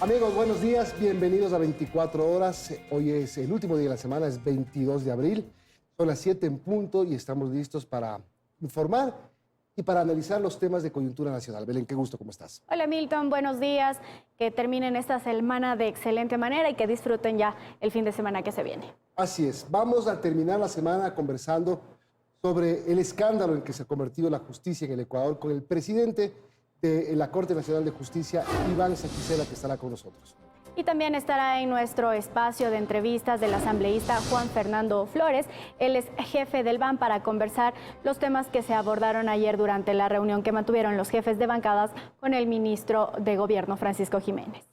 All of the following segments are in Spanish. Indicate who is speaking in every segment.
Speaker 1: Amigos, buenos días, bienvenidos a 24 horas. Hoy es el último día de la semana, es 22 de abril. Son las 7 en punto y estamos listos para informar y para analizar los temas de coyuntura nacional. Belén, qué gusto, ¿cómo estás?
Speaker 2: Hola Milton, buenos días. Que terminen esta semana de excelente manera y que disfruten ya el fin de semana que se viene.
Speaker 1: Así es, vamos a terminar la semana conversando sobre el escándalo en que se ha convertido la justicia en el Ecuador con el presidente de la Corte Nacional de Justicia, Iván Saquicela, que estará con nosotros.
Speaker 2: Y también estará en nuestro espacio de entrevistas del asambleísta Juan Fernando Flores. Él es jefe del BAN para conversar los temas que se abordaron ayer durante la reunión que mantuvieron los jefes de bancadas con el ministro de Gobierno, Francisco Jiménez.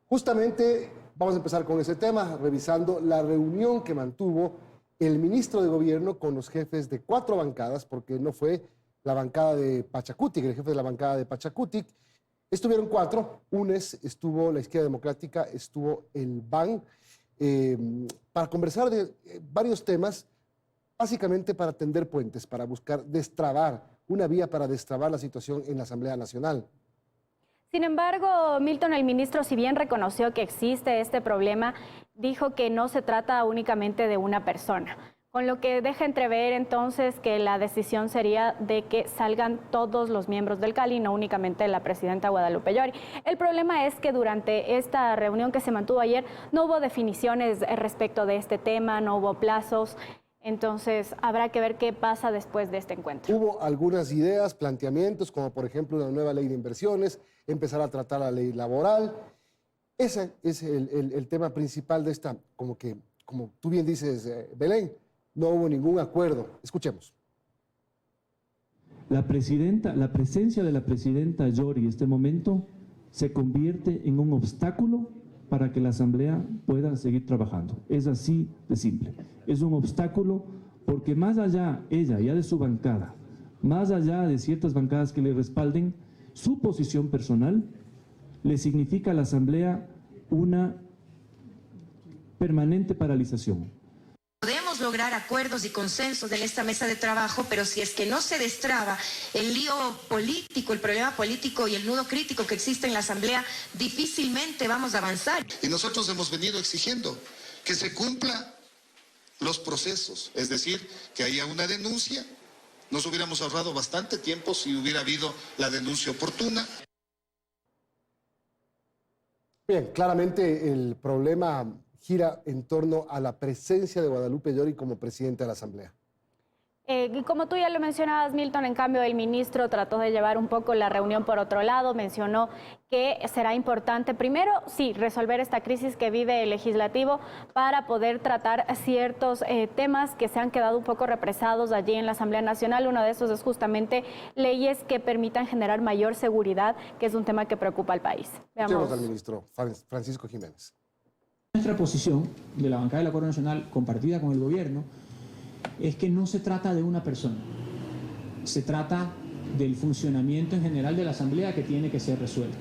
Speaker 1: Justamente vamos a empezar con ese tema, revisando la reunión que mantuvo el ministro de Gobierno con los jefes de 4 bancadas, porque no fue la bancada de Pachacutic, el jefe de la bancada de Pachacutic. Estuvieron 4, UNES, estuvo la Izquierda Democrática, estuvo el BAN, para conversar de varios temas, básicamente para tender puentes, para buscar destrabar, una vía para destrabar la situación en la Asamblea Nacional.
Speaker 2: Sin embargo, Milton, el ministro, si bien reconoció que existe este problema, dijo que no se trata únicamente de una persona. Con lo que deja entrever entonces que la decisión sería de que salgan todos los miembros del CALI, no únicamente la presidenta Guadalupe Llori. El problema es que durante esta reunión que se mantuvo ayer no hubo definiciones respecto de este tema, no hubo plazos, entonces habrá que ver qué pasa después de este encuentro.
Speaker 1: Hubo algunas ideas, planteamientos, como por ejemplo una nueva ley de inversiones, empezar a tratar la ley laboral. Ese es el tema principal de esta, como tú bien dices, Belén. No hubo ningún acuerdo. Escuchemos.
Speaker 3: La presencia de la presidenta Llori en este momento se convierte en un obstáculo para que la Asamblea pueda seguir trabajando. Es así de simple. Es un obstáculo porque más allá, ella ya de su bancada, más allá de ciertas bancadas que le respalden, su posición personal le significa a la Asamblea una permanente paralización.
Speaker 4: Podemos lograr acuerdos y consensos en esta mesa de trabajo, pero si es que no se destraba el lío político, el problema político y el nudo crítico que existe en la Asamblea, difícilmente vamos a avanzar.
Speaker 5: Y nosotros hemos venido exigiendo que se cumplan los procesos, es decir, que haya una denuncia. Nos hubiéramos ahorrado bastante tiempo si hubiera habido la denuncia oportuna.
Speaker 1: Bien, claramente el problema gira en torno a la presencia de Guadalupe Llori como presidenta de la Asamblea.
Speaker 2: Y como tú ya lo mencionabas, Milton, en cambio el ministro trató de llevar un poco la reunión por otro lado, mencionó que será importante primero, sí, resolver esta crisis que vive el legislativo para poder tratar ciertos temas que se han quedado un poco represados allí en la Asamblea Nacional. Uno de esos es justamente leyes que permitan generar mayor seguridad, que es un tema que preocupa al país.
Speaker 1: Veamos al ministro Francisco Jiménez.
Speaker 6: Nuestra posición de la bancada del Acuerdo Nacional compartida con el gobierno es que no se trata de una persona, se trata del funcionamiento en general de la Asamblea que tiene que ser resuelto.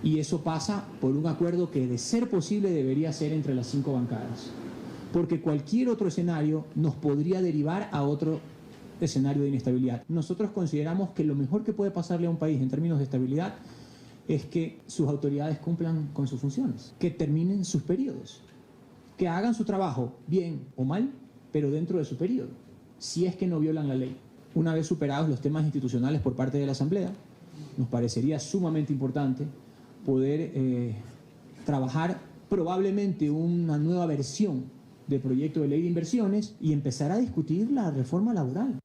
Speaker 6: Y eso pasa por un acuerdo que, de ser posible, debería ser entre las 5 bancadas. Porque cualquier otro escenario nos podría derivar a otro escenario de inestabilidad. Nosotros consideramos que lo mejor que puede pasarle a un país en términos de estabilidad es que sus autoridades cumplan con sus funciones, que terminen sus periodos, que hagan su trabajo bien o mal, pero dentro de su periodo, si es que no violan la ley. Una vez superados los temas institucionales por parte de la Asamblea, nos parecería sumamente importante poder trabajar probablemente una nueva versión del proyecto de ley de inversiones y empezar a discutir la reforma laboral.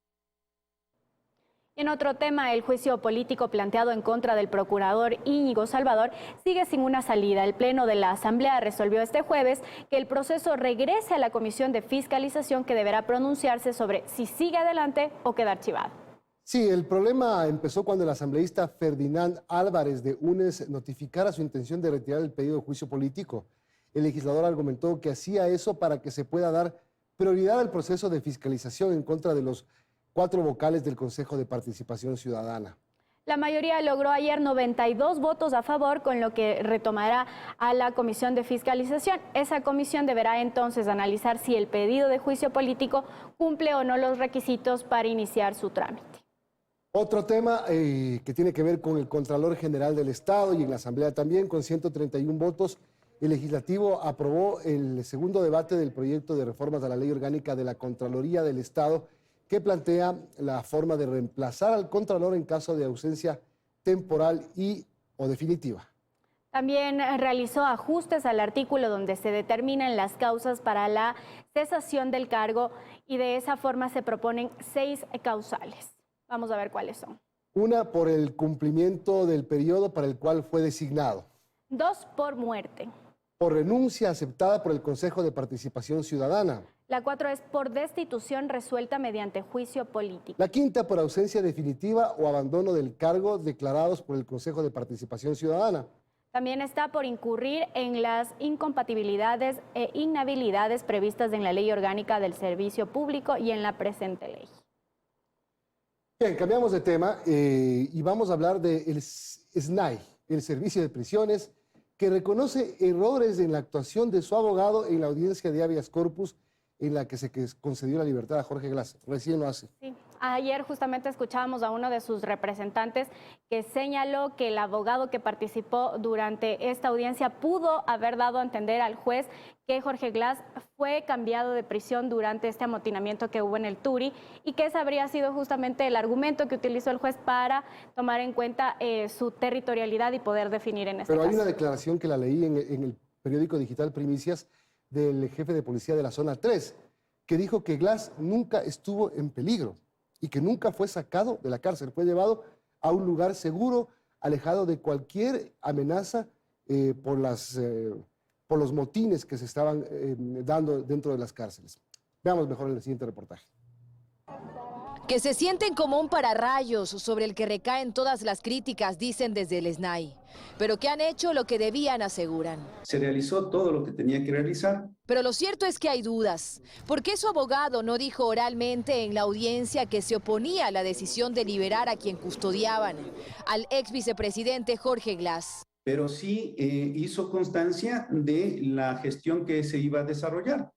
Speaker 2: En otro tema, el juicio político planteado en contra del procurador Íñigo Salvador sigue sin una salida. El Pleno de la Asamblea resolvió este jueves que el proceso regrese a la Comisión de Fiscalización, que deberá pronunciarse sobre si sigue adelante o queda archivado.
Speaker 1: Sí, el problema empezó cuando el asambleísta Ferdinand Álvarez de UNES notificara su intención de retirar el pedido de juicio político. El legislador argumentó que hacía eso para que se pueda dar prioridad al proceso de fiscalización en contra de los 4 vocales del Consejo de Participación Ciudadana.
Speaker 2: La mayoría logró ayer 92 votos a favor, con lo que retomará a la Comisión de Fiscalización. Esa comisión deberá entonces analizar si el pedido de juicio político cumple o no los requisitos para iniciar su trámite.
Speaker 1: Otro tema que tiene que ver con el Contralor General del Estado y en la Asamblea también, con 131 votos, el Legislativo aprobó el segundo debate del proyecto de reformas a la Ley Orgánica de la Contraloría del Estado, que plantea la forma de reemplazar al Contralor en caso de ausencia temporal o definitiva.
Speaker 2: También realizó ajustes al artículo donde se determinan las causas para la cesación del cargo y de esa forma se proponen 6 causales. Vamos a ver cuáles son.
Speaker 1: Una, por el cumplimiento del periodo para el cual fue designado.
Speaker 2: 2, por muerte.
Speaker 1: Por renuncia aceptada por el Consejo de Participación Ciudadana.
Speaker 2: La 4 es por destitución resuelta mediante juicio político.
Speaker 1: La 5, por ausencia definitiva o abandono del cargo declarados por el Consejo de Participación Ciudadana.
Speaker 2: También está por incurrir en las incompatibilidades e inhabilidades previstas en la Ley Orgánica del Servicio Público y en la presente ley.
Speaker 1: Bien, cambiamos de tema y vamos a hablar del SNAI, el Servicio de Prisiones, que reconoce errores en la actuación de su abogado en la audiencia de habeas corpus en la que se concedió la libertad a Jorge Glass. Recién lo hace.
Speaker 2: Sí. Ayer justamente escuchábamos a uno de sus representantes que señaló que el abogado que participó durante esta audiencia pudo haber dado a entender al juez que Jorge Glass fue cambiado de prisión durante este amotinamiento que hubo en el Turi y que ese habría sido justamente el argumento que utilizó el juez para tomar en cuenta su territorialidad y poder definir en este caso.
Speaker 1: Pero hay una declaración que la leí en el periódico digital Primicias del jefe de policía de la zona 3, que dijo que Glass nunca estuvo en peligro y que nunca fue sacado de la cárcel, fue llevado a un lugar seguro, alejado de cualquier amenaza por los motines que se estaban dando dentro de las cárceles. Veamos mejor el siguiente reportaje.
Speaker 7: Que se sienten como un pararrayos sobre el que recaen todas las críticas, dicen desde el SNAI, pero que han hecho lo que debían, aseguran.
Speaker 8: Se realizó todo lo que tenía que realizar.
Speaker 7: Pero lo cierto es que hay dudas. ¿Por qué su abogado no dijo oralmente en la audiencia que se oponía a la decisión de liberar a quien custodiaban, al ex vicepresidente Jorge Glass?
Speaker 8: Pero sí hizo constancia de la gestión que se iba a desarrollar.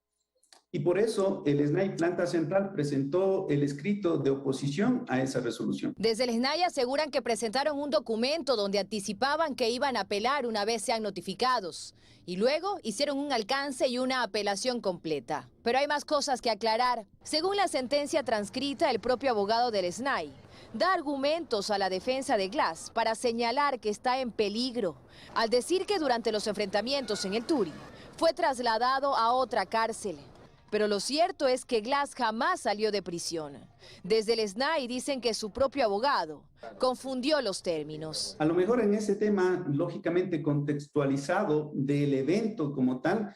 Speaker 8: Y por eso el SNAI Planta Central presentó el escrito de oposición a esa resolución.
Speaker 7: Desde el SNAI aseguran que presentaron un documento donde anticipaban que iban a apelar una vez sean notificados. Y luego hicieron un alcance y una apelación completa. Pero hay más cosas que aclarar. Según la sentencia transcrita, el propio abogado del SNAI da argumentos a la defensa de Glass para señalar que está en peligro, al decir que durante los enfrentamientos en el Turi fue trasladado a otra cárcel. Pero lo cierto es que Glass jamás salió de prisión. Desde el SNAI dicen que su propio abogado confundió los términos.
Speaker 8: A lo mejor en ese tema, lógicamente contextualizado del evento como tal,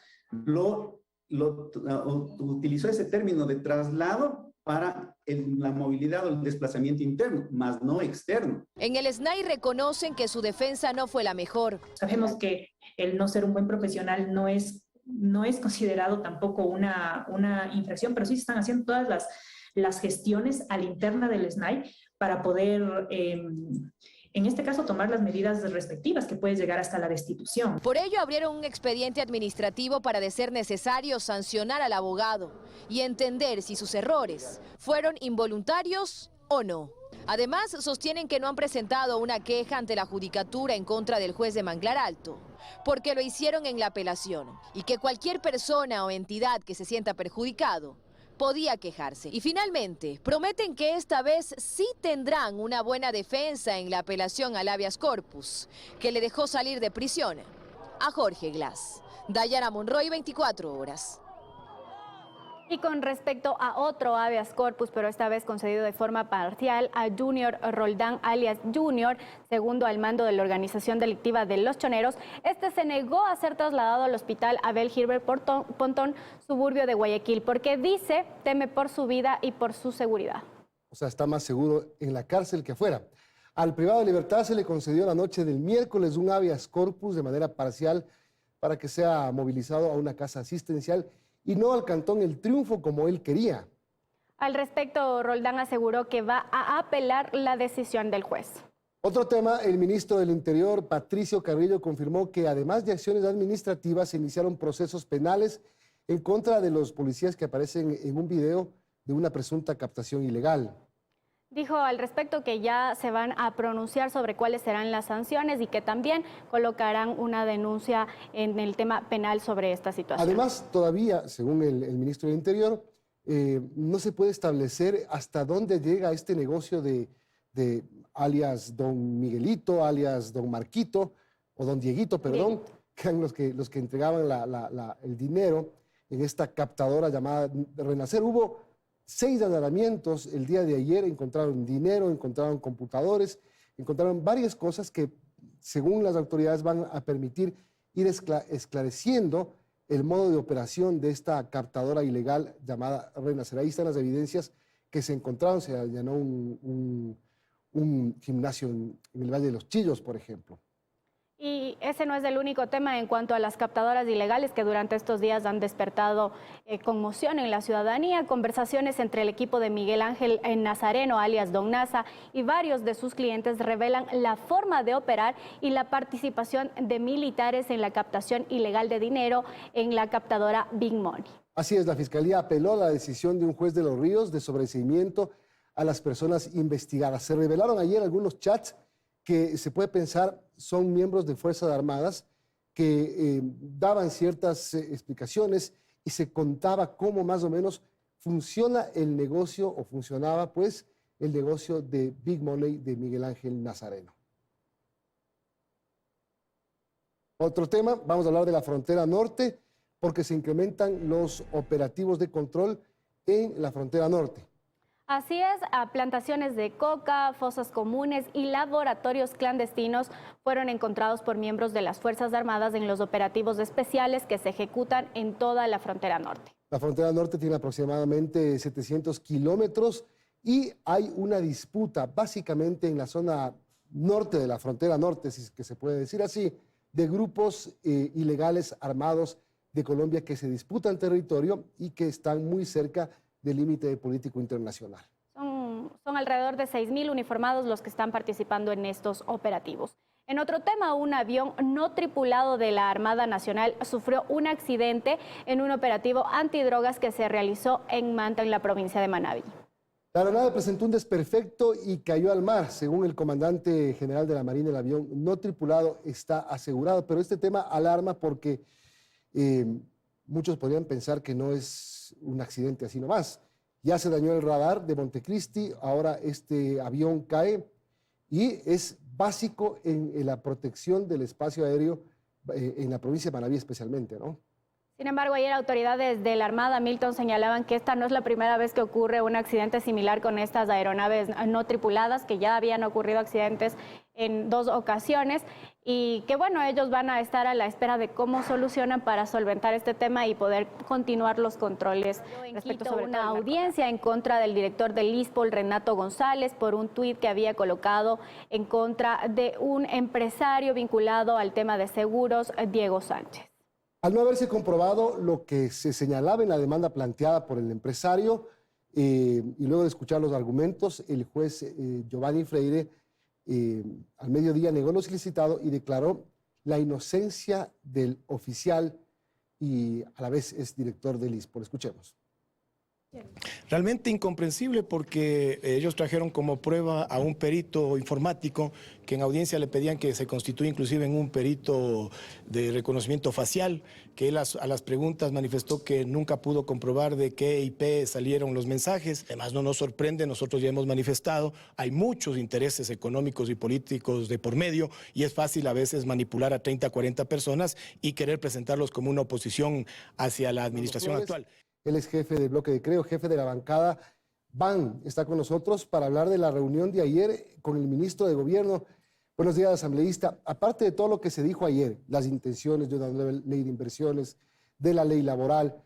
Speaker 8: utilizó ese término de traslado para la movilidad o el desplazamiento interno, más no externo.
Speaker 7: En el SNAI reconocen que su defensa no fue la mejor.
Speaker 9: Sabemos que el no ser un buen profesional no es considerado tampoco una infracción, pero sí se están haciendo todas las gestiones a la interna del SNAI para poder, en este caso, tomar las medidas respectivas que puede llegar hasta la destitución.
Speaker 7: Por ello abrieron un expediente administrativo para, de ser necesario, sancionar al abogado y entender si sus errores fueron involuntarios o no. Además, sostienen que no han presentado una queja ante la judicatura en contra del juez de Manglar Alto, porque lo hicieron en la apelación, y que cualquier persona o entidad que se sienta perjudicado podía quejarse. Y finalmente, prometen que esta vez sí tendrán una buena defensa en la apelación al habeas corpus, que le dejó salir de prisión a Jorge Glass. Dayana Monroy, 24 horas.
Speaker 2: Y con respecto a otro habeas corpus, pero esta vez concedido de forma parcial a Junior Roldán, alias Junior, segundo al mando de la organización delictiva de Los Choneros, este se negó a ser trasladado al hospital Abel Gilbert Pontón, suburbio de Guayaquil, porque dice teme por su vida y por su seguridad.
Speaker 1: O sea, está más seguro en la cárcel que afuera. Al privado de libertad se le concedió la noche del miércoles un habeas corpus de manera parcial para que sea movilizado a una casa asistencial y no al Cantón El Triunfo como él quería.
Speaker 2: Al respecto, Roldán aseguró que va a apelar la decisión del juez.
Speaker 1: Otro tema, el ministro del Interior, Patricio Carrillo, confirmó que además de acciones administrativas se iniciaron procesos penales en contra de los policías que aparecen en un video de una presunta captación ilegal.
Speaker 2: Dijo al respecto que ya se van a pronunciar sobre cuáles serán las sanciones y que también colocarán una denuncia en el tema penal sobre esta situación.
Speaker 1: Además, todavía, según el ministro del Interior, no se puede establecer hasta dónde llega este negocio de alias Don Miguelito, alias Don Marquito, o Don Dieguito, perdón, que eran los que entregaban el dinero en esta captadora llamada Renacer. Hubo 6 allanamientos el día de ayer, encontraron dinero, encontraron computadores, encontraron varias cosas que, según las autoridades, van a permitir ir esclareciendo el modo de operación de esta captadora ilegal llamada Renacer. Ahí están las evidencias que se encontraron. Se allanó un gimnasio en el Valle de los Chillos, por ejemplo.
Speaker 2: Y ese no es el único tema en cuanto a las captadoras ilegales que durante estos días han despertado conmoción en la ciudadanía. Conversaciones entre el equipo de Miguel Ángel Nazareno, alias Don Nasa, y varios de sus clientes revelan la forma de operar y la participación de militares en la captación ilegal de dinero en la captadora Big Money.
Speaker 1: Así es, la Fiscalía apeló a la decisión de un juez de Los Ríos de sobreseimiento a las personas investigadas. Se revelaron ayer algunos chats que se puede pensar son miembros de Fuerzas Armadas que daban ciertas explicaciones y se contaba cómo más o menos funciona el negocio, o funcionaba pues el negocio de Big Money de Miguel Ángel Nazareno. Otro tema, vamos a hablar de la frontera norte, porque se incrementan los operativos de control en la frontera norte.
Speaker 2: Así es, a plantaciones de coca, fosas comunes y laboratorios clandestinos fueron encontrados por miembros de las Fuerzas Armadas en los operativos especiales que se ejecutan en toda la frontera norte. La frontera norte tiene aproximadamente 700 kilómetros y hay una disputa básicamente en la zona norte de la frontera norte, si es que se puede decir así, de grupos ilegales armados de Colombia que se disputan territorio y que están muy cerca del límite político internacional. Son alrededor de 6.000 uniformados los que están participando en estos operativos. En otro tema, un avión no tripulado de la Armada Nacional sufrió un accidente en un operativo antidrogas que se realizó en Manta, en la provincia de Manabí. La aeronave presentó un desperfecto y cayó al mar. Según el comandante general de la Marina, el avión no tripulado está asegurado, pero este tema alarma porque muchos podrían pensar que no es un accidente así nomás. Ya se dañó el radar de Montecristi, ahora este avión cae y es básico en la protección del espacio aéreo en la provincia de Manabí especialmente, ¿no? Sin embargo, ayer autoridades de la Armada, Milton, señalaban que esta no es la primera vez que ocurre un accidente similar con estas aeronaves no tripuladas, que ya habían ocurrido accidentes en 2 ocasiones y que bueno, ellos van a estar a la espera de cómo solucionan para solventar este tema y poder continuar los controles respecto sobre una audiencia en contra del director del ISPOL, Renato González, por un tuit que había colocado en contra de un empresario vinculado al tema de seguros, Diego Sánchez. Al no haberse comprobado lo que se señalaba en la demanda planteada por el empresario y luego de escuchar los argumentos, el juez Giovanni Freire al mediodía negó lo solicitado y declaró la inocencia del oficial y a la vez es director del ISPOL. Escuchemos.
Speaker 10: Realmente incomprensible porque ellos trajeron como prueba a un perito informático que en audiencia le pedían que se constituya inclusive en un perito de reconocimiento facial, que él a las preguntas manifestó que nunca pudo comprobar de qué IP salieron los mensajes. Además no nos sorprende, nosotros ya hemos manifestado, hay muchos intereses económicos y políticos de por medio y es fácil a veces manipular a 30, 40 personas y querer presentarlos como una oposición hacia la administración actual.
Speaker 1: Él es jefe del bloque de Creo, jefe de la bancada BAN. Está con nosotros para hablar de la reunión de ayer con el ministro de Gobierno. Buenos días, asambleísta. Aparte de todo lo que se dijo ayer, las intenciones de una nueva ley de inversiones, de la ley laboral,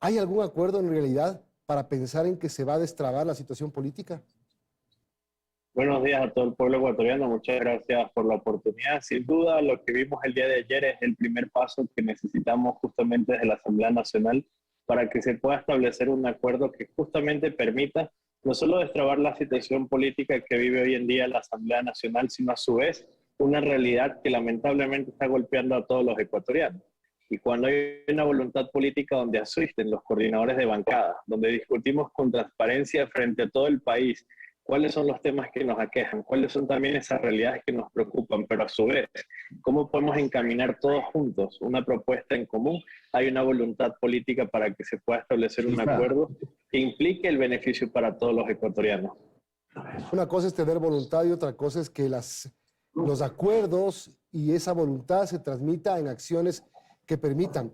Speaker 1: ¿hay algún acuerdo en realidad para pensar en que se va a destrabar la situación política?
Speaker 11: Buenos días a todo el pueblo ecuatoriano. Muchas gracias por la oportunidad. Sin duda, lo que vimos el día de ayer es el primer paso que necesitamos justamente desde la Asamblea Nacional para que se pueda establecer un acuerdo que justamente permita no solo destrabar la situación política que vive hoy en día la Asamblea Nacional, sino a su vez una realidad que lamentablemente está golpeando a todos los ecuatorianos. Y cuando hay una voluntad política donde asisten los coordinadores de bancada, donde discutimos con transparencia frente a todo el país cuáles son los temas que nos aquejan, cuáles son también esas realidades que nos preocupan, pero a su vez, cómo podemos encaminar todos juntos una propuesta en común. Hay una voluntad política para que se pueda establecer un acuerdo que implique el beneficio para todos los ecuatorianos.
Speaker 1: Una cosa es tener voluntad y otra cosa es que los acuerdos y esa voluntad se transmita en acciones que permitan.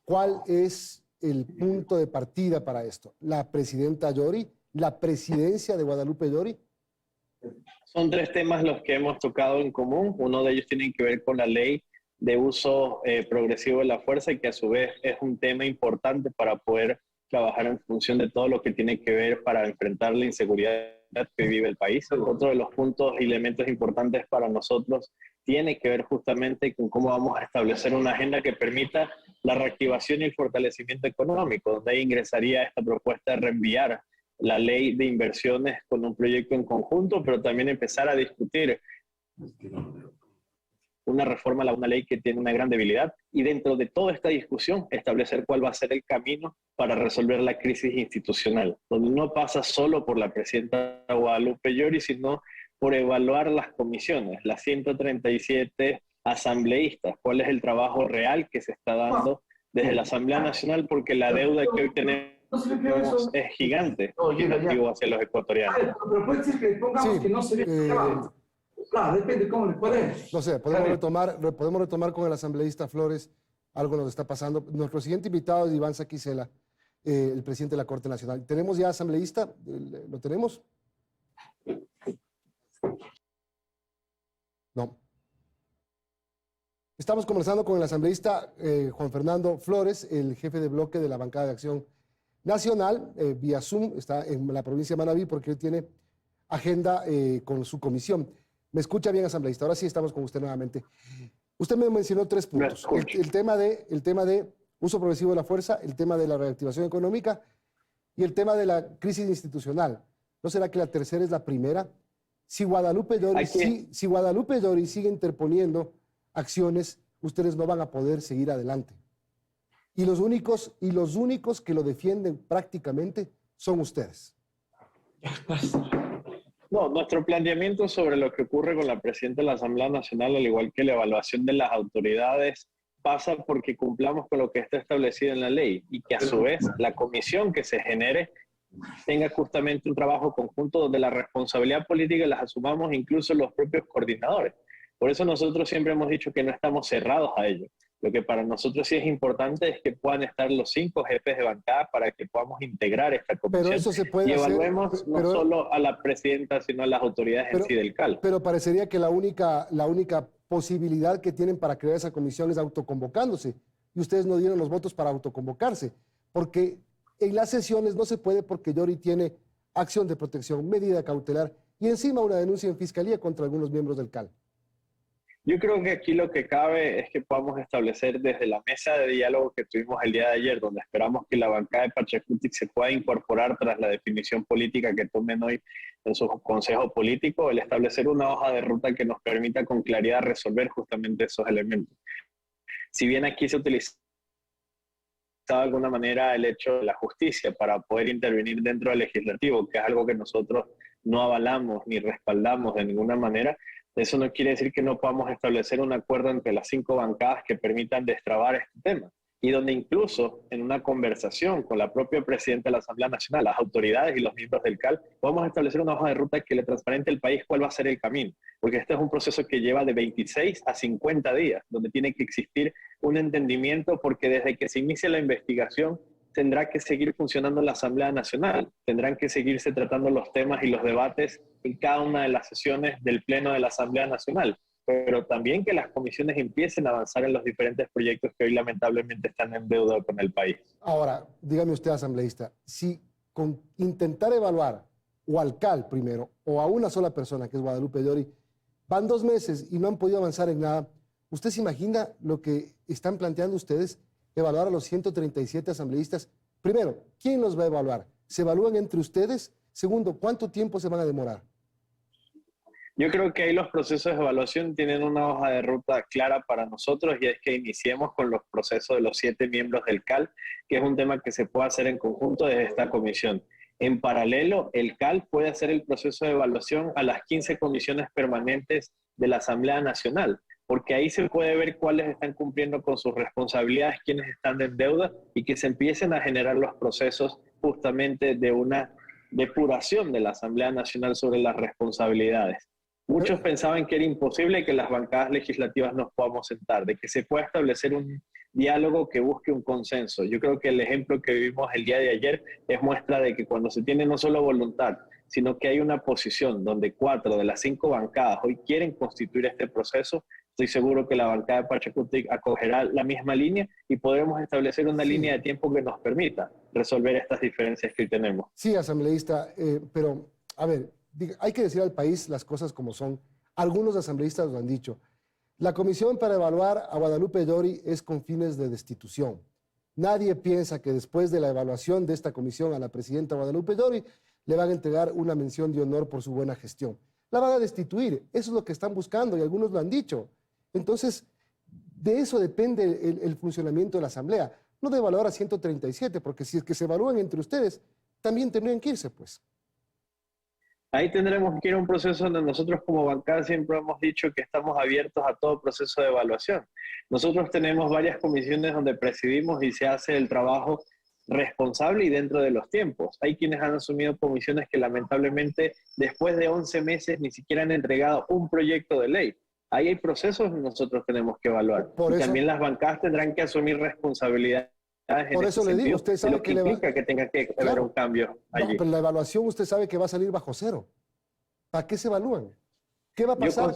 Speaker 1: ¿Cuál es el punto de partida para esto? ¿La presidenta Yori? ¿La presidencia de Guadalupe Yori?
Speaker 11: Son 3 temas los que hemos tocado en común. Uno de ellos tiene que ver con la ley de uso progresivo de la fuerza y que a su vez es un tema importante para poder trabajar en función de todo lo que tiene que ver para enfrentar la inseguridad que vive el país. Otro de los puntos y elementos importantes para nosotros tiene que ver justamente con cómo vamos a establecer una agenda que permita la reactivación y el fortalecimiento económico, donde ahí ingresaría esta propuesta de reenviar la ley de inversiones con un proyecto en conjunto, pero también empezar a discutir una reforma a una ley que tiene una gran debilidad y dentro de toda esta discusión establecer cuál va a ser el camino para resolver la crisis institucional, donde no pasa solo por la presidenta Guadalupe Yori, sino por evaluar las comisiones, las 137 asambleístas, cuál es el trabajo real que se está dando desde la Asamblea Nacional, porque la deuda que hoy tenemos es gigante hacia los ecuatorianos.
Speaker 12: Pero puede decir que pongamos que no se ve trabajo. Claro, depende cómo le puedes.
Speaker 1: No sé, podemos retomar con el asambleísta Flores algo nos está pasando. Nuestro siguiente invitado es Iván Saquicela, el presidente de la Corte Nacional. ¿Tenemos ya asambleísta? ¿Lo tenemos? No. Estamos conversando con el asambleísta Juan Fernando Flores, el jefe de bloque de la Bancada de Acción Nacional, vía Zoom, está en la provincia de Manabí porque él tiene agenda con su comisión. ¿Me escucha bien, asambleísta? Ahora sí estamos con usted nuevamente. Usted me mencionó 3 puntos. El tema de uso progresivo de la fuerza, el tema de la reactivación económica y el tema de la crisis institucional. ¿No será que la tercera es la primera? Si Guadalupe Yori sigue interponiendo acciones, ustedes no van a poder seguir adelante. Y los únicos que lo defienden prácticamente son ustedes.
Speaker 11: No, nuestro planteamiento sobre lo que ocurre con la presidenta de la Asamblea Nacional, al igual que la evaluación de las autoridades, pasa porque cumplamos con lo que está establecido en la ley y que a su vez la comisión que se genere tenga justamente un trabajo conjunto donde la responsabilidad política las asumamos incluso los propios coordinadores. Por eso nosotros siempre hemos dicho que no estamos cerrados a ello. Lo que para nosotros sí es importante es que puedan estar los 5 jefes de bancada para que podamos integrar esta comisión.
Speaker 1: Pero eso se puede
Speaker 11: y evaluemos no solo a la presidenta, sino a las autoridades en sí del CAL.
Speaker 1: Pero parecería que la única posibilidad que tienen para crear esa comisión es autoconvocándose. Y ustedes no dieron los votos para autoconvocarse. Porque en las sesiones no se puede porque Yori tiene acción de protección, medida cautelar y encima una denuncia en fiscalía contra algunos miembros del CAL.
Speaker 11: Yo creo que aquí lo que cabe es que podamos establecer desde la mesa de diálogo que tuvimos el día de ayer, donde esperamos que la bancada de Pachacuti se pueda incorporar tras la definición política que tomen hoy en su consejo político, el establecer una hoja de ruta que nos permita con claridad resolver justamente esos elementos. Si bien aquí se utiliza de alguna manera el hecho de la justicia para poder intervenir dentro del legislativo, que es algo que nosotros no avalamos ni respaldamos de ninguna manera, eso no quiere decir que no podamos establecer un acuerdo entre las 5 bancadas que permitan destrabar este tema. Y donde incluso en una conversación con la propia presidenta de la Asamblea Nacional, las autoridades y los miembros del CAL, podemos establecer una hoja de ruta que le transparente al país cuál va a ser el camino. Porque este es un proceso que lleva de 26 a 50 días, donde tiene que existir un entendimiento, porque desde que se inicia la investigación tendrá que seguir funcionando la Asamblea Nacional, tendrán que seguirse tratando los temas y los debates en cada una de las sesiones del Pleno de la Asamblea Nacional, pero también que las comisiones empiecen a avanzar en los diferentes proyectos que hoy lamentablemente están en deuda con el país.
Speaker 1: Ahora, dígame usted, asambleísta, si con intentar evaluar o al CAL primero o a una sola persona, que es Guadalupe Yori, van 2 meses y no han podido avanzar en nada, ¿usted se imagina lo que están planteando ustedes? Evaluar a los 137 asambleístas. Primero, ¿quién los va a evaluar? ¿Se evalúan entre ustedes? Segundo, ¿cuánto tiempo se van a demorar?
Speaker 11: Yo creo que ahí los procesos de evaluación tienen una hoja de ruta clara para nosotros y es que iniciemos con los procesos de los 7 miembros del CAL, que es un tema que se puede hacer en conjunto desde esta comisión. En paralelo, el CAL puede hacer el proceso de evaluación a las 15 comisiones permanentes de la Asamblea Nacional, porque ahí se puede ver cuáles están cumpliendo con sus responsabilidades, quiénes están en deuda, y que se empiecen a generar los procesos justamente de una depuración de la Asamblea Nacional sobre las responsabilidades. Muchos pensaban que era imposible que las bancadas legislativas nos podamos sentar, de que se pueda establecer un diálogo que busque un consenso. Yo creo que el ejemplo que vivimos el día de ayer es muestra de que cuando se tiene no solo voluntad, sino que hay una posición donde 4 de las 5 bancadas hoy quieren constituir este proceso, estoy seguro que la bancada de Pachacutic acogerá la misma línea y podremos establecer una línea de tiempo que nos permita resolver estas diferencias que hoy tenemos.
Speaker 1: Sí, asambleísta, pero a ver, hay que decir al país las cosas como son. Algunos asambleístas lo han dicho. La comisión para evaluar a Guadalupe Llori es con fines de destitución. Nadie piensa que después de la evaluación de esta comisión a la presidenta Guadalupe Llori le van a entregar una mención de honor por su buena gestión. La van a destituir. Eso es lo que están buscando y algunos lo han dicho. Entonces, de eso depende el funcionamiento de la Asamblea. No de evaluar a 137, porque si es que se evalúan entre ustedes, también tendrían que irse, pues.
Speaker 11: Ahí tendremos que ir a un proceso donde nosotros como bancada siempre hemos dicho que estamos abiertos a todo proceso de evaluación. Nosotros tenemos varias comisiones donde presidimos y se hace el trabajo responsable y dentro de los tiempos. Hay quienes han asumido comisiones que lamentablemente después de 11 meses ni siquiera han entregado un proyecto de ley. Ahí hay procesos que nosotros tenemos que evaluar. Y también las bancadas tendrán que asumir responsabilidades.
Speaker 1: Por eso le digo, usted sabe
Speaker 11: que implica que tenga que haber un cambio allí.
Speaker 1: No, pero la evaluación usted sabe que va a salir bajo cero. ¿Para qué se evalúan? ¿Qué va a pasar?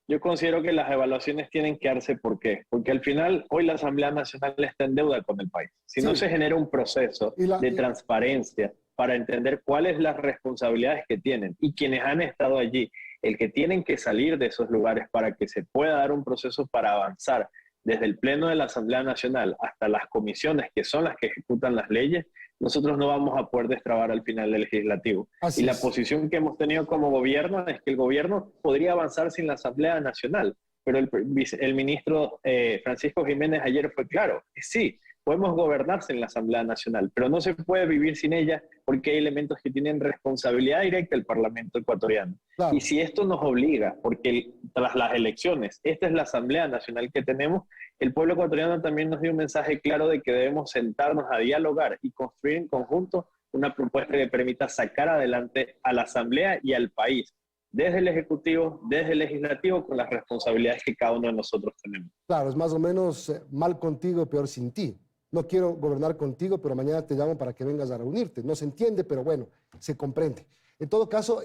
Speaker 11: Yo considero que las evaluaciones tienen que darse. ¿Por qué? Porque al final hoy la Asamblea Nacional está en deuda con el país. Si no se genera un proceso de transparencia para entender cuáles las responsabilidades que tienen y quienes han estado allí, el que tienen que salir de esos lugares para que se pueda dar un proceso para avanzar desde el Pleno de la Asamblea Nacional hasta las comisiones que son las que ejecutan las leyes, nosotros no vamos a poder destrabar al final del legislativo. Y la posición que hemos tenido como gobierno es que el gobierno podría avanzar sin la Asamblea Nacional, pero el ministro Francisco Jiménez ayer fue claro, que sí, podemos gobernar sin la Asamblea Nacional, pero no se puede vivir sin ella porque hay elementos que tienen responsabilidad directa del Parlamento ecuatoriano. Claro. Y si esto nos obliga, porque tras las elecciones, esta es la Asamblea Nacional que tenemos, el pueblo ecuatoriano también nos dio un mensaje claro de que debemos sentarnos a dialogar y construir en conjunto una propuesta que permita sacar adelante a la Asamblea y al país, desde el Ejecutivo, desde el Legislativo, con las responsabilidades que cada uno de nosotros tenemos.
Speaker 1: Claro, es más o menos mal contigo, peor sin ti. No quiero gobernar contigo, pero mañana te llamo para que vengas a reunirte. No se entiende, pero bueno, se comprende. En todo caso,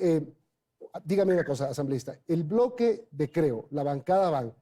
Speaker 1: dígame una cosa, asambleísta. El bloque de Creo, la bancada BAN,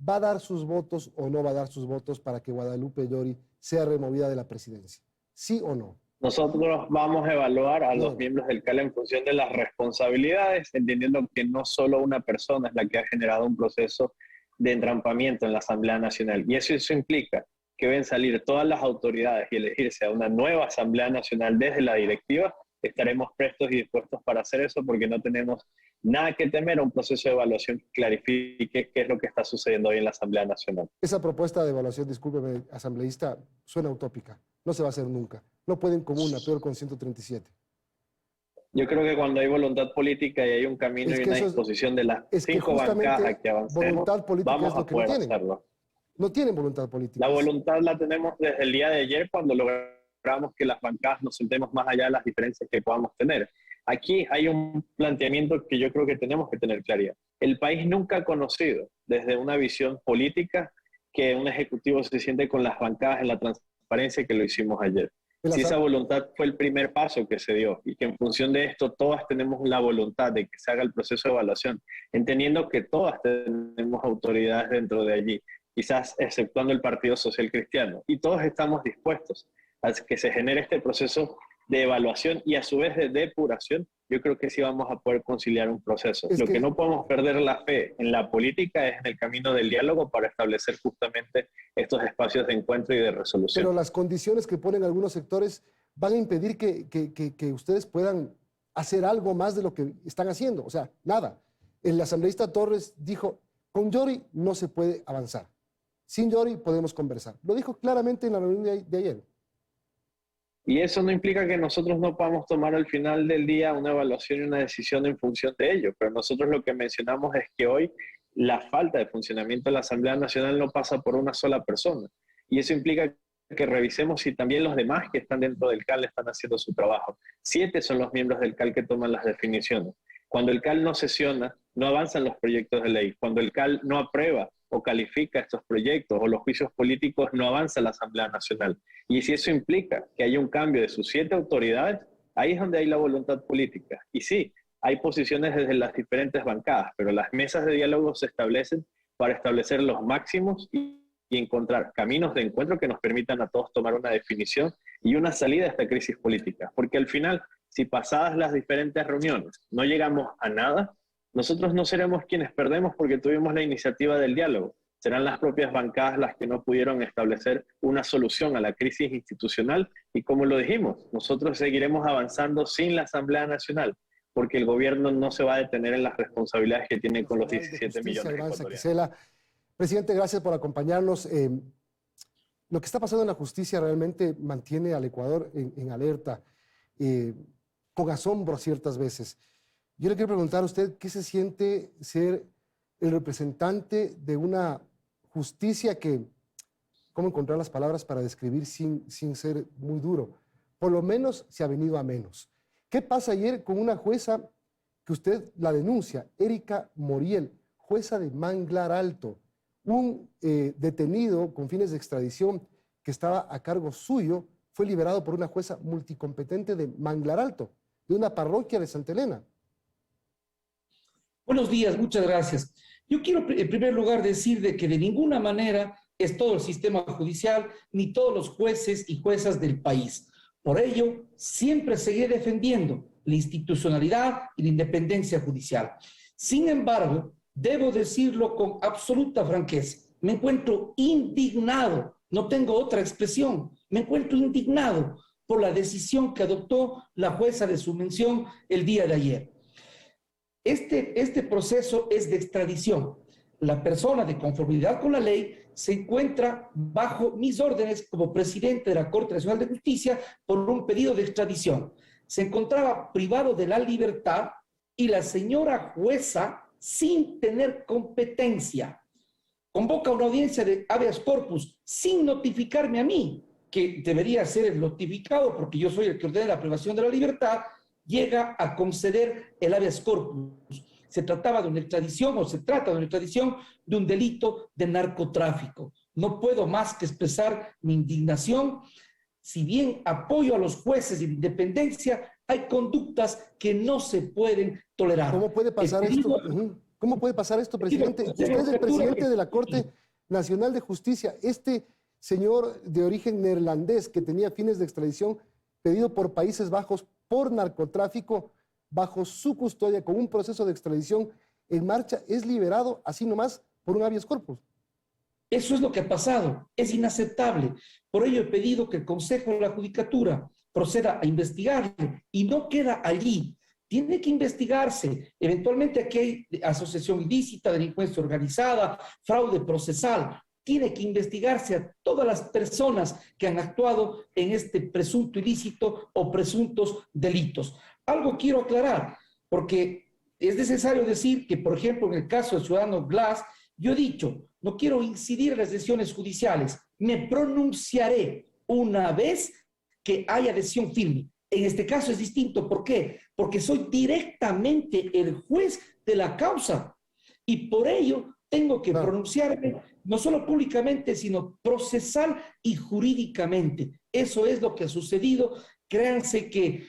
Speaker 1: ¿va a dar sus votos o no va a dar sus votos para que Guadalupe Llori sea removida de la presidencia? ¿Sí o no?
Speaker 11: Nosotros vamos a evaluar a los miembros del CAL en función de las responsabilidades, entendiendo que no solo una persona es la que ha generado un proceso de entrampamiento en la Asamblea Nacional. Y eso implica que deben salir todas las autoridades y elegirse a una nueva Asamblea Nacional desde la directiva. Estaremos prestos y dispuestos para hacer eso porque no tenemos nada que temer a un proceso de evaluación que clarifique qué es lo que está sucediendo hoy en la Asamblea Nacional.
Speaker 1: Esa propuesta de evaluación, discúlpeme, asambleísta, suena utópica. No se va a hacer nunca. No pueden con una, peor con 137.
Speaker 11: Yo creo que cuando hay voluntad política y hay un camino y una disposición de las 5 bancadas que avancemos, vamos a poder hacerlo.
Speaker 1: No tienen voluntad política.
Speaker 11: La voluntad la tenemos desde el día de ayer cuando logramos que las bancadas nos sentemos más allá de las diferencias que podamos tener. Aquí hay un planteamiento que yo creo que tenemos que tener claridad. El país nunca ha conocido desde una visión política que un ejecutivo se siente con las bancadas en la transparencia que lo hicimos ayer. Si esa voluntad fue el primer paso que se dio y que en función de esto todas tenemos la voluntad de que se haga el proceso de evaluación, entendiendo que todas tenemos autoridades dentro de allí, quizás exceptuando el Partido Social Cristiano, y todos estamos dispuestos a que se genere este proceso de evaluación y a su vez de depuración, yo creo que sí vamos a poder conciliar un proceso. Lo que no podemos perder la fe en la política es en el camino del diálogo para establecer justamente estos espacios de encuentro y de resolución.
Speaker 1: Pero las condiciones que ponen algunos sectores van a impedir que ustedes puedan hacer algo más de lo que están haciendo. O sea, nada. El asambleísta Torres dijo, con Llori no se puede avanzar. Sin Llori podemos conversar. Lo dijo claramente en la reunión de ayer.
Speaker 11: Y eso no implica que nosotros no podamos tomar al final del día una evaluación y una decisión en función de ello, pero nosotros lo que mencionamos es que hoy la falta de funcionamiento de la Asamblea Nacional no pasa por una sola persona. Y eso implica que revisemos si también los demás que están dentro del CAL están haciendo su trabajo. 7 son los miembros del CAL que toman las definiciones. Cuando el CAL no sesiona, no avanzan los proyectos de ley. Cuando el CAL no aprueba o califica estos proyectos o los juicios políticos, no avanza la Asamblea Nacional. Y si eso implica que haya un cambio de sus 7 autoridades, ahí es donde hay la voluntad política. Y sí, hay posiciones desde las diferentes bancadas, pero las mesas de diálogo se establecen para establecer los máximos y encontrar caminos de encuentro que nos permitan a todos tomar una definición y una salida a esta crisis política. Porque al final, si pasadas las diferentes reuniones no llegamos a nada, nosotros no seremos quienes perdemos porque tuvimos la iniciativa del diálogo. Serán las propias bancadas las que no pudieron establecer una solución a la crisis institucional y como lo dijimos, nosotros seguiremos avanzando sin la Asamblea Nacional porque el gobierno no se va a detener en las responsabilidades que tiene con los 17 millones de ecuatorianos.
Speaker 1: Presidente, gracias por acompañarnos. Lo que está pasando en la justicia realmente mantiene al Ecuador en alerta, con asombro ciertas veces. Yo le quiero preguntar a usted, ¿qué se siente ser el representante de una justicia que, cómo encontrar las palabras para describir sin ser muy duro? Por lo menos se ha venido a menos. ¿Qué pasa ayer con una jueza que usted la denuncia, Erika Moriel, jueza de Manglar Alto? Un detenido con fines de extradición que estaba a cargo suyo fue liberado por una jueza multicompetente de Manglar Alto, de una parroquia de Santa Elena.
Speaker 12: Buenos días, muchas gracias. Yo quiero en primer lugar decir de que de ninguna manera es todo el sistema judicial ni todos los jueces y juezas del país. Por ello, siempre seguiré defendiendo la institucionalidad y la independencia judicial. Sin embargo, debo decirlo con absoluta franqueza, me encuentro indignado, no tengo otra expresión, me encuentro indignado por la decisión que adoptó la jueza de su mención el día de ayer. Este proceso es de extradición. La persona, de conformidad con la ley, se encuentra bajo mis órdenes como presidente de la Corte Nacional de Justicia por un pedido de extradición. Se encontraba privado de la libertad y la señora jueza, sin tener competencia, convoca una audiencia de habeas corpus sin notificarme a mí, que debería ser el notificado porque yo soy el que ordena la privación de la libertad, llega a conceder el habeas corpus. Se trataba de una extradición o se trata de una extradición de un delito de narcotráfico. No puedo más que expresar mi indignación. Si bien apoyo a los jueces de independencia, hay conductas que no se pueden tolerar.
Speaker 1: ¿Cómo puede pasar esto? ¿Cómo puede pasar esto, presidente? Usted es el presidente de la Corte Nacional de Justicia. Este señor de origen neerlandés que tenía fines de extradición pedido por Países Bajos por narcotráfico, bajo su custodia, con un proceso de extradición en marcha, es liberado así nomás por un habeas corpus.
Speaker 12: Eso es lo que ha pasado, es inaceptable. Por ello he pedido que el Consejo de la Judicatura proceda a investigarlo y no queda allí. Tiene que investigarse. Eventualmente aquí hay asociación ilícita, delincuencia organizada, fraude procesal. Tiene que investigarse a todas las personas que han actuado en este presunto ilícito o presuntos delitos. Algo quiero aclarar, porque es necesario decir que, por ejemplo, en el caso del ciudadano Glass, yo he dicho, no quiero incidir en las decisiones judiciales, me pronunciaré una vez que haya decisión firme. En este caso es distinto, ¿por qué? Porque soy directamente el juez de la causa y por ello tengo que pronunciarme no solo públicamente, sino procesal y jurídicamente. Eso es lo que ha sucedido. Créanse que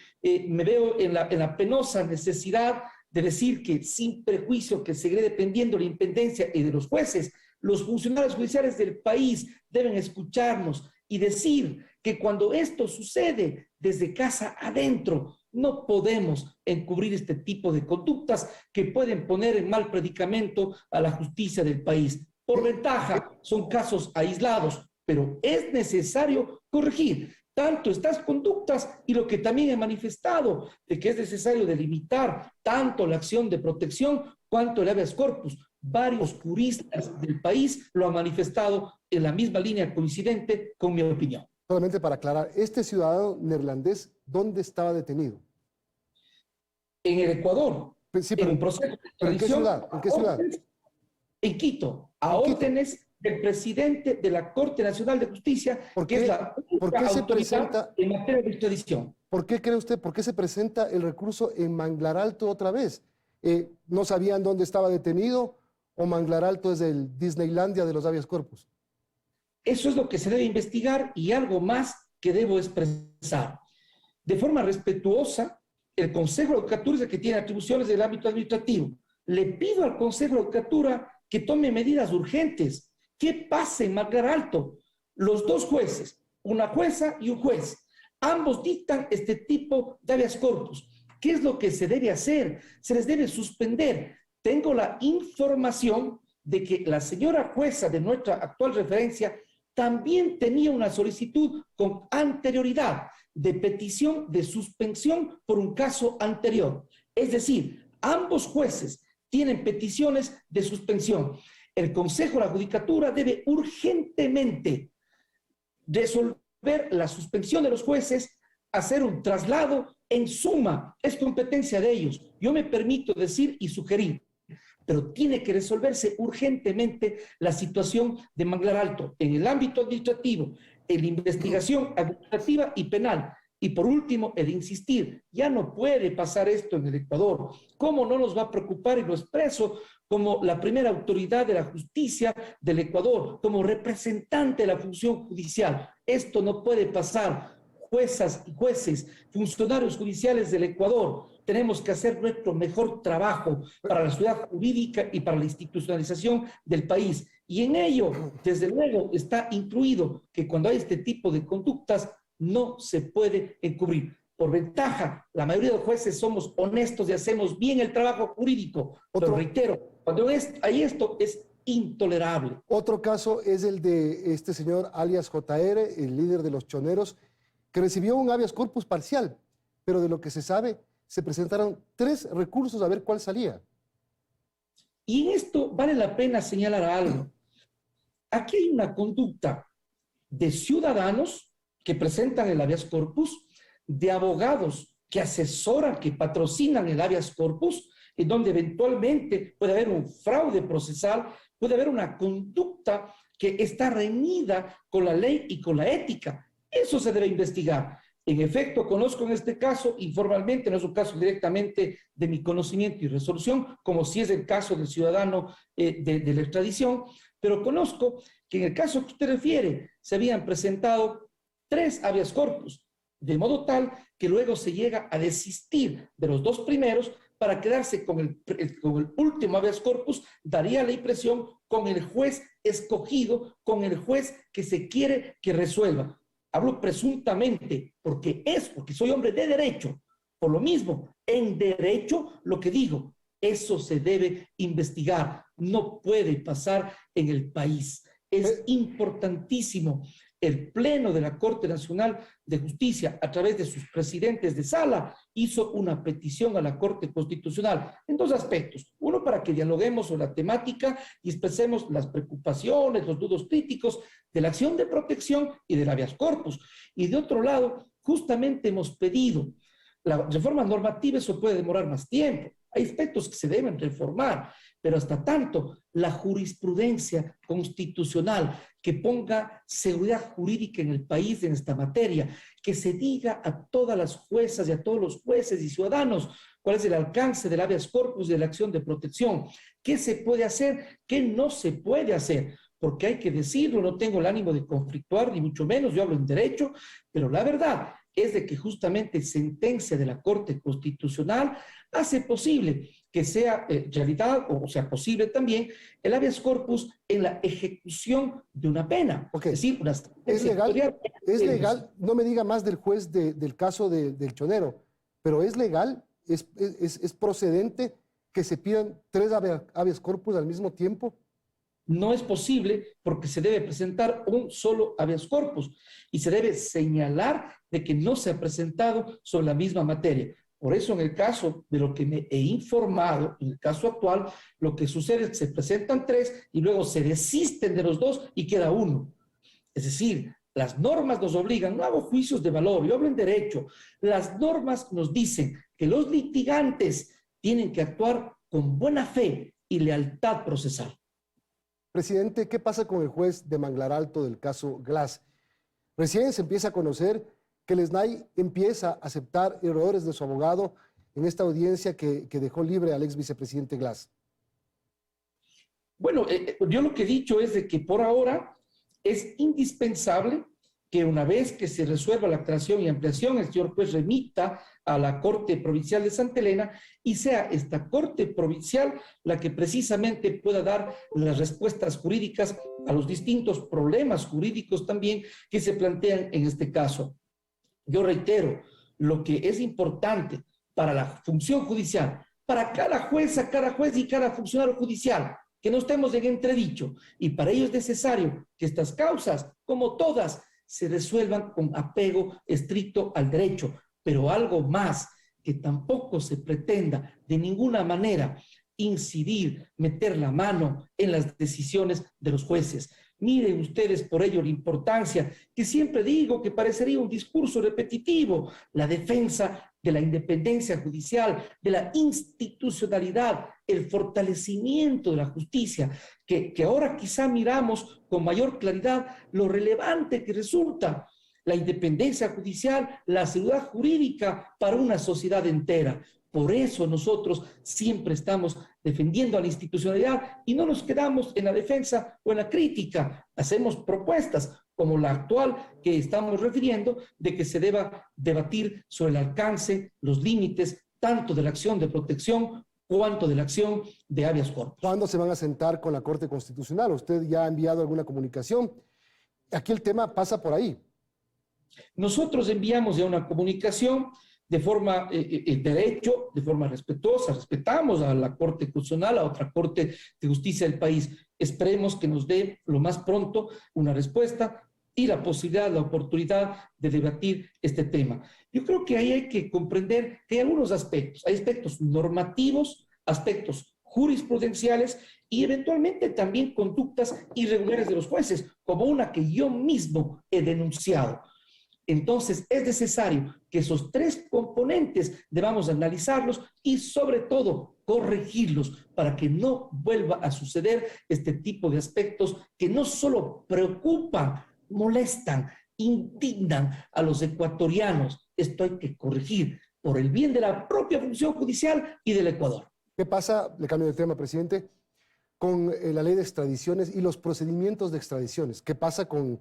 Speaker 12: me veo en la penosa necesidad de decir que sin prejuicio que seguiré dependiendo de la independencia y de los jueces, los funcionarios judiciales del país deben escucharnos y decir que cuando esto sucede desde casa adentro, no podemos encubrir este tipo de conductas que pueden poner en mal predicamento a la justicia del país. Por ventaja, son casos aislados, pero es necesario corregir tanto estas conductas y lo que también he manifestado, de que es necesario delimitar tanto la acción de protección cuanto el habeas corpus. Varios juristas del país lo han manifestado en la misma línea coincidente con mi opinión.
Speaker 1: Solamente para aclarar, este ciudadano neerlandés, ¿dónde estaba detenido?
Speaker 12: En el Ecuador,
Speaker 1: Sí,
Speaker 12: en un proceso de
Speaker 1: ¿pero en qué
Speaker 12: extradición,
Speaker 1: ciudad? ¿En qué ciudad?
Speaker 12: En Quito, a órdenes del presidente de la Corte Nacional de Justicia, que es la única autoridad en materia de extradición.
Speaker 1: ¿Por qué cree usted, por qué se presenta el recurso en Manglar Alto otra vez? ¿No sabían dónde estaba detenido o Manglar Alto es el Disneylandia de los habeas corpus?
Speaker 12: Eso es lo que se debe investigar y algo más que debo expresar. De forma respetuosa, el Consejo de Judicatura es el que tiene atribuciones del ámbito administrativo. Le pido al Consejo de Judicatura que tome medidas urgentes. ¿Qué pasa en Manglar Alto? Los dos jueces, una jueza y un juez, ambos dictan este tipo de habeas corpus. ¿Qué es lo que se debe hacer? Se les debe suspender. Tengo la información de que la señora jueza de nuestra actual referencia también tenía una solicitud con anterioridad de petición de suspensión por un caso anterior. Es decir, ambos jueces tienen peticiones de suspensión. El Consejo de la Judicatura debe urgentemente resolver la suspensión de los jueces, hacer un traslado. En suma, es competencia de ellos. Yo me permito decir y sugerir, pero tiene que resolverse urgentemente la situación de Manglar Alto en el ámbito administrativo, en la investigación administrativa y penal. Y por último, el insistir, ya no puede pasar esto en el Ecuador. ¿Cómo no nos va a preocupar? Y lo expreso como la primera autoridad de la justicia del Ecuador, como representante de la función judicial. Esto no puede pasar. Juezas y jueces, funcionarios judiciales del Ecuador, tenemos que hacer nuestro mejor trabajo para la ciudad jurídica y para la institucionalización del país. Y en ello, desde luego, está incluido que cuando hay este tipo de conductas, no se puede encubrir. Por ventaja, la mayoría de los jueces somos honestos y hacemos bien el trabajo jurídico. Pero reitero, cuando hay esto es intolerable.
Speaker 1: Otro caso es el de este señor alias JR, el líder de los choneros, que recibió un habeas corpus parcial, pero de lo que se sabe, se presentaron 3 recursos a ver cuál salía.
Speaker 12: Y en esto vale la pena señalar algo. Aquí hay una conducta de ciudadanos que presentan el habeas corpus, de abogados que asesoran, que patrocinan el habeas corpus, en donde eventualmente puede haber un fraude procesal, puede haber una conducta que está reñida con la ley y con la ética. Eso se debe investigar. En efecto, conozco en este caso, informalmente, no es un caso directamente de mi conocimiento y resolución, como si es el caso del ciudadano de la extradición, pero conozco que en el caso que usted refiere, se habían presentado 3 habeas corpus, de modo tal que luego se llega a desistir de los 2 primeros para quedarse con el último habeas corpus, daría la impresión con el juez escogido, con el juez que se quiere que resuelva. Hablo presuntamente porque soy hombre de derecho. Por lo mismo, en derecho, lo que digo, eso se debe investigar. No puede pasar en el país. Es importantísimo. El Pleno de la Corte Nacional de Justicia, a través de sus presidentes de sala, hizo una petición a la Corte Constitucional en 2 aspectos. Uno, para que dialoguemos sobre la temática y expresemos las preocupaciones, los dudos críticos de la acción de protección y del habeas corpus. Y de otro lado, justamente hemos pedido la reforma normativa. Eso puede demorar más tiempo. Hay aspectos que se deben reformar, pero hasta tanto la jurisprudencia constitucional que ponga seguridad jurídica en el país en esta materia, que se diga a todas las juezas y a todos los jueces y ciudadanos cuál es el alcance del habeas corpus y de la acción de protección, qué se puede hacer, qué no se puede hacer, porque hay que decirlo, no tengo el ánimo de conflictuar, ni mucho menos, yo hablo en derecho, pero la verdad es de que justamente sentencia de la Corte Constitucional hace posible que sea realidad, o sea posible también, el habeas corpus en la ejecución de una pena.
Speaker 1: Okay.
Speaker 12: Es decir,
Speaker 1: ¿Es legal? No me diga más del juez del caso del chonero, pero ¿es legal? ¿Es procedente que se pidan 3 habeas corpus al mismo tiempo?
Speaker 12: No es posible porque se debe presentar un solo habeas corpus y se debe señalar de que no se ha presentado sobre la misma materia. Por eso, en el caso de lo que me he informado, en el caso actual, lo que sucede es que se presentan 3 y luego se desisten de los 2 y queda 1. Es decir, las normas nos obligan, no hago juicios de valor, yo hablo en derecho, las normas nos dicen que los litigantes tienen que actuar con buena fe y lealtad procesal.
Speaker 1: Presidente, ¿qué pasa con el juez de Manglar Alto del caso Glass? Recién se empieza a conocer que el SNAI empieza a aceptar errores de su abogado en esta audiencia que dejó libre al ex vicepresidente Glass.
Speaker 12: Bueno, yo lo que he dicho es de que por ahora es indispensable que una vez que se resuelva la aclaración y ampliación, el señor juez remita a la Corte Provincial de Santa Elena y sea esta Corte Provincial la que precisamente pueda dar las respuestas jurídicas a los distintos problemas jurídicos también que se plantean en este caso. Yo reitero, lo que es importante para la función judicial, para cada jueza, cada juez y cada funcionario judicial, que no estemos en entredicho, y para ello es necesario que estas causas, como todas, se resuelvan con apego estricto al derecho, pero algo más, que tampoco se pretenda de ninguna manera incidir, meter la mano en las decisiones de los jueces. Miren ustedes por ello la importancia, que siempre digo que parecería un discurso repetitivo, la defensa de la independencia judicial, de la institucionalidad, el fortalecimiento de la justicia, que ahora quizá miramos con mayor claridad lo relevante que resulta la independencia judicial, la seguridad jurídica para una sociedad entera. Por eso nosotros siempre estamos defendiendo a la institucionalidad y no nos quedamos en la defensa o en la crítica. Hacemos propuestas como la actual que estamos refiriendo, de que se deba debatir sobre el alcance, los límites, tanto de la acción de protección cuanto de la acción de habeas corpus.
Speaker 1: ¿Cuándo se van a sentar con la Corte Constitucional? Usted ya ha enviado alguna comunicación. Aquí el tema pasa por ahí.
Speaker 12: Nosotros enviamos ya una comunicación de forma derecho, de forma respetuosa, respetamos a la Corte Constitucional, a otra Corte de Justicia del país. Esperemos que nos dé lo más pronto una respuesta y la posibilidad, la oportunidad de debatir este tema. Yo creo que ahí hay que comprender que hay algunos aspectos, hay aspectos normativos, aspectos jurisprudenciales y eventualmente también conductas irregulares de los jueces, como una que yo mismo he denunciado. Entonces, es necesario que esos tres componentes debamos analizarlos y, sobre todo, corregirlos para que no vuelva a suceder este tipo de aspectos que no solo preocupan, molestan, indignan a los ecuatorianos. Esto hay que corregir por el bien de la propia función judicial y del Ecuador.
Speaker 1: ¿Qué pasa, le cambio de tema, presidente, con la ley de extradiciones y los procedimientos de extradiciones? ¿Qué pasa con,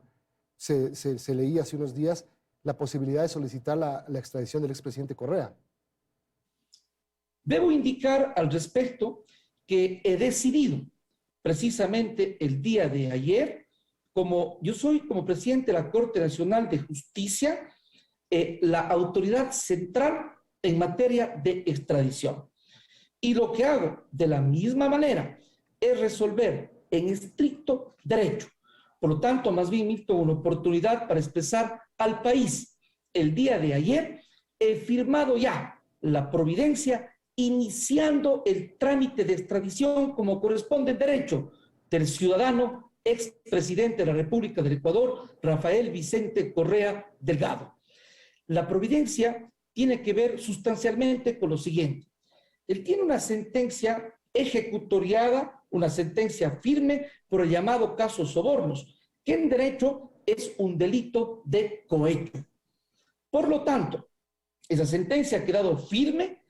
Speaker 1: se leía hace unos días, la posibilidad de solicitar la extradición del expresidente Correa?
Speaker 12: Debo indicar al respecto que he decidido precisamente el día de ayer, como yo soy como presidente de la Corte Nacional de Justicia, la autoridad central en materia de extradición. Y lo que hago de la misma manera es resolver en estricto derecho. Por lo tanto, más bien, Milton, una oportunidad para expresar al país. El día de ayer he firmado ya la providencia iniciando el trámite de extradición como corresponde en derecho del ciudadano expresidente de la República del Ecuador, Rafael Vicente Correa Delgado. La providencia tiene que ver sustancialmente con lo siguiente. Él tiene una sentencia ejecutoriada, una sentencia firme por el llamado caso Sobornos, que en derecho es un delito de cohecho. Por lo tanto, esa sentencia ha quedado firme.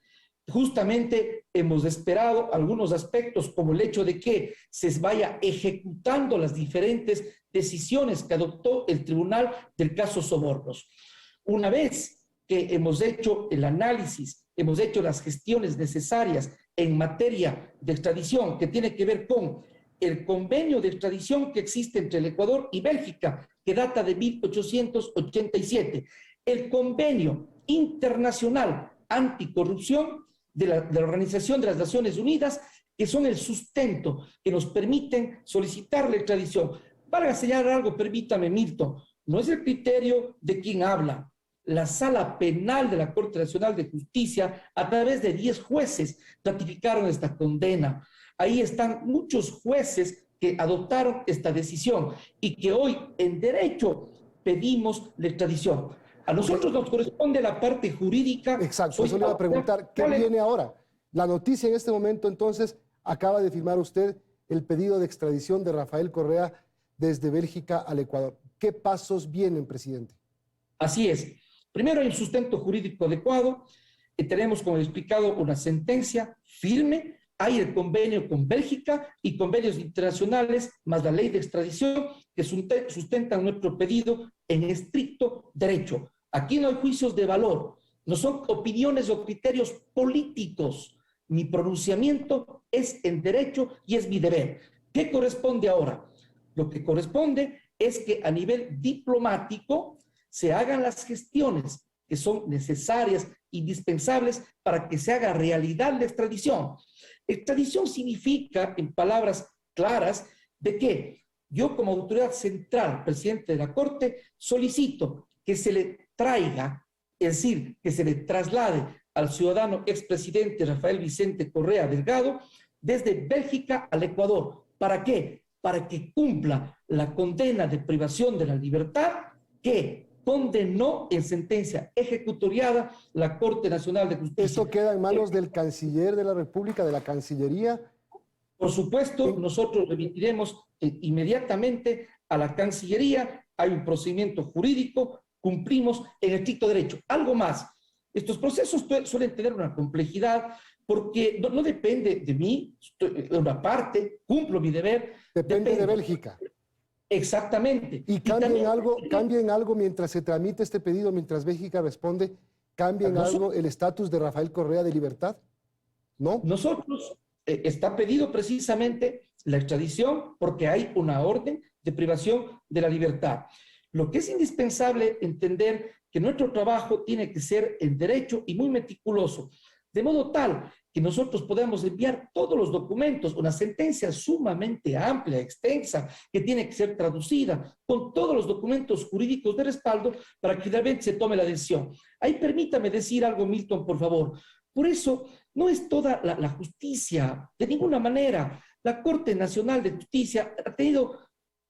Speaker 12: Justamente hemos esperado algunos aspectos como el hecho de que se vaya ejecutando las diferentes decisiones que adoptó el tribunal del caso Sobornos. Una vez que hemos hecho el análisis, hemos hecho las gestiones necesarias en materia de extradición que tiene que ver con el convenio de extradición que existe entre el Ecuador y Bélgica, que data de 1887, el convenio internacional anticorrupción de la Organización de las Naciones Unidas, que son el sustento que nos permiten solicitar la extradición. Para señalar algo, permítame, Milton, no es el criterio de quien habla. La Sala Penal de la Corte Nacional de Justicia, a través de 10 jueces, ratificaron esta condena. Ahí están muchos jueces que adoptaron esta decisión y que hoy en derecho pedimos la extradición. A nosotros nos corresponde la parte jurídica.
Speaker 1: Exacto, eso le iba a preguntar. ¿Qué viene ahora? La noticia en este momento, entonces, acaba de firmar usted el pedido de extradición de Rafael Correa desde Bélgica al Ecuador. ¿Qué pasos vienen, presidente?
Speaker 12: Así es. Primero hay un sustento jurídico adecuado. Tenemos, como he explicado, una sentencia firme. Hay el convenio con Bélgica y convenios internacionales, más la ley de extradición, que sustentan nuestro pedido en estricto derecho. Aquí no hay juicios de valor, no son opiniones o criterios políticos. Mi pronunciamiento es en derecho y es mi deber. ¿Qué corresponde ahora? Lo que corresponde es que a nivel diplomático se hagan las gestiones que son necesarias, indispensables para que se haga realidad la extradición. Extradición significa, en palabras claras, de que yo como autoridad central, presidente de la Corte, solicito que se le traiga, es decir, que se le traslade al ciudadano expresidente Rafael Vicente Correa Delgado desde Bélgica al Ecuador. ¿Para qué? Para que cumpla la condena de privación de la libertad que condenó en sentencia ejecutoriada la Corte Nacional de Justicia.
Speaker 1: ¿Esto queda en manos del canciller de la República, de la Cancillería?
Speaker 12: Por supuesto, nosotros remitiremos inmediatamente a la Cancillería. Hay un procedimiento jurídico, cumplimos en estricto derecho. Algo más, estos procesos suelen tener una complejidad porque no depende de mí, de una parte, cumplo mi deber.
Speaker 1: Depende de Bélgica.
Speaker 12: Exactamente.
Speaker 1: ¿Y cambia en algo mientras se tramite este pedido, mientras Bélgica responde? ¿Cambia en algo el estatus de Rafael Correa de libertad? ¿No?
Speaker 12: Nosotros, está pedido precisamente la extradición porque hay una orden de privación de la libertad. Lo que es indispensable entender que nuestro trabajo tiene que ser en derecho y muy meticuloso, de modo tal que nosotros podamos enviar todos los documentos, una sentencia sumamente amplia, extensa, que tiene que ser traducida, con todos los documentos jurídicos de respaldo para que finalmente se tome la decisión. Ahí permítame decir algo, Milton, por favor. Por eso, no es toda la justicia, de ninguna manera. La Corte Nacional de Justicia ha tenido,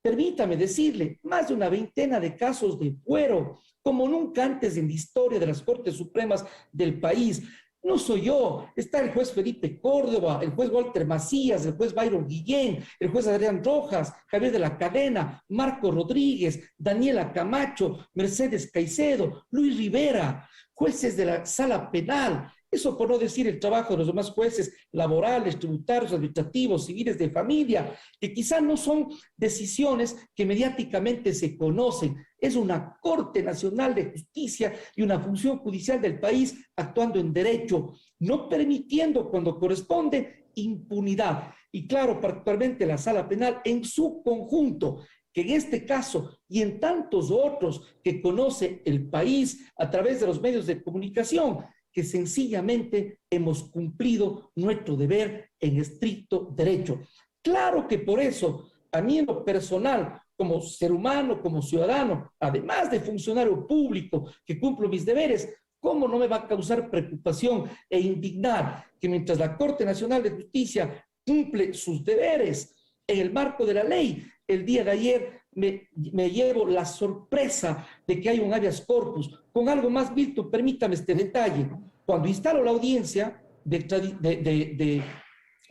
Speaker 12: permítame decirle, más de una veintena de casos de fuero, como nunca antes en la historia de las Cortes Supremas del país. No soy yo, está el juez Felipe Córdoba, el juez Walter Macías, el juez Byron Guillén, el juez Adrián Rojas, Javier de la Cadena, Marco Rodríguez, Daniela Camacho, Mercedes Caicedo, Luis Rivera, jueces de la Sala Penal. Eso por no decir el trabajo de los demás jueces laborales, tributarios, administrativos, civiles, de familia, que quizá no son decisiones que mediáticamente se conocen. Es una Corte Nacional de Justicia y una función judicial del país actuando en derecho, no permitiendo cuando corresponde impunidad. Y claro, particularmente la Sala Penal en su conjunto, que en este caso y en tantos otros que conoce el país a través de los medios de comunicación, que sencillamente hemos cumplido nuestro deber en estricto derecho. Claro que por eso, a mí en lo personal, como ser humano, como ciudadano, además de funcionario público que cumplo mis deberes, ¿cómo no me va a causar preocupación e indignar que mientras la Corte Nacional de Justicia cumple sus deberes en el marco de la ley, el día de ayer me llevo la sorpresa de que hay un habeas corpus? Con algo más, Milton, permítame este detalle. Cuando instalo la audiencia de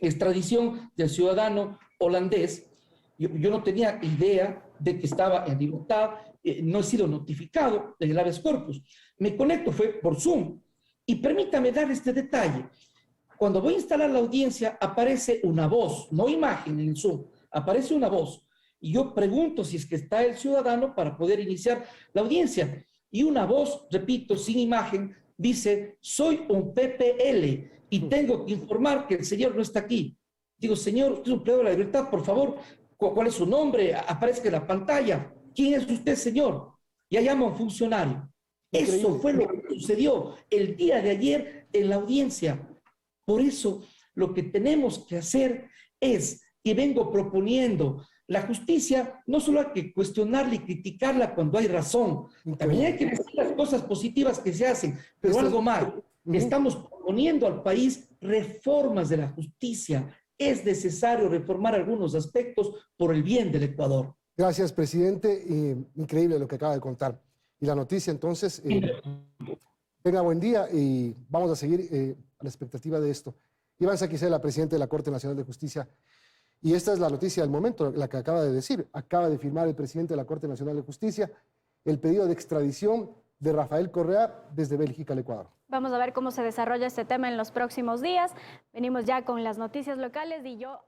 Speaker 12: extradición del ciudadano holandés, yo no tenía idea de que estaba en libertad, no he sido notificado del habeas corpus. Me conecto, fue por Zoom, y permítame dar este detalle. Cuando voy a instalar la audiencia, aparece una voz, no imagen en Zoom, aparece una voz. Y yo pregunto si es que está el ciudadano para poder iniciar la audiencia. Y una voz, repito, sin imagen, dice: soy un PPL y tengo que informar que el señor no está aquí. Digo: señor, usted es un empleado de la libertad, por favor, ¿cuál es su nombre? Aparezca en la pantalla. ¿Quién es usted, señor? Ya llama a un funcionario. Increíble. Eso fue lo que sucedió el día de ayer en la audiencia. Por eso, lo que tenemos que hacer es, y vengo proponiendo, la justicia no solo hay que cuestionarla y criticarla cuando hay razón, también hay que decir las cosas positivas que se hacen, pero algo más, estamos proponiendo al país reformas de la justicia. Es necesario reformar algunos aspectos por el bien del Ecuador.
Speaker 1: Gracias, presidente. Increíble lo que acaba de contar. Y la noticia, entonces, tenga buen día y vamos a seguir a la expectativa de esto. Iván Saquicela, presidente de la Corte Nacional de Justicia. Y esta es la noticia del momento, la que acaba de decir. Acaba de firmar el presidente de la Corte Nacional de Justicia el pedido de extradición de Rafael Correa desde Bélgica al Ecuador.
Speaker 2: Vamos a ver cómo se desarrolla este tema en los próximos días. Venimos ya con las noticias locales y yo...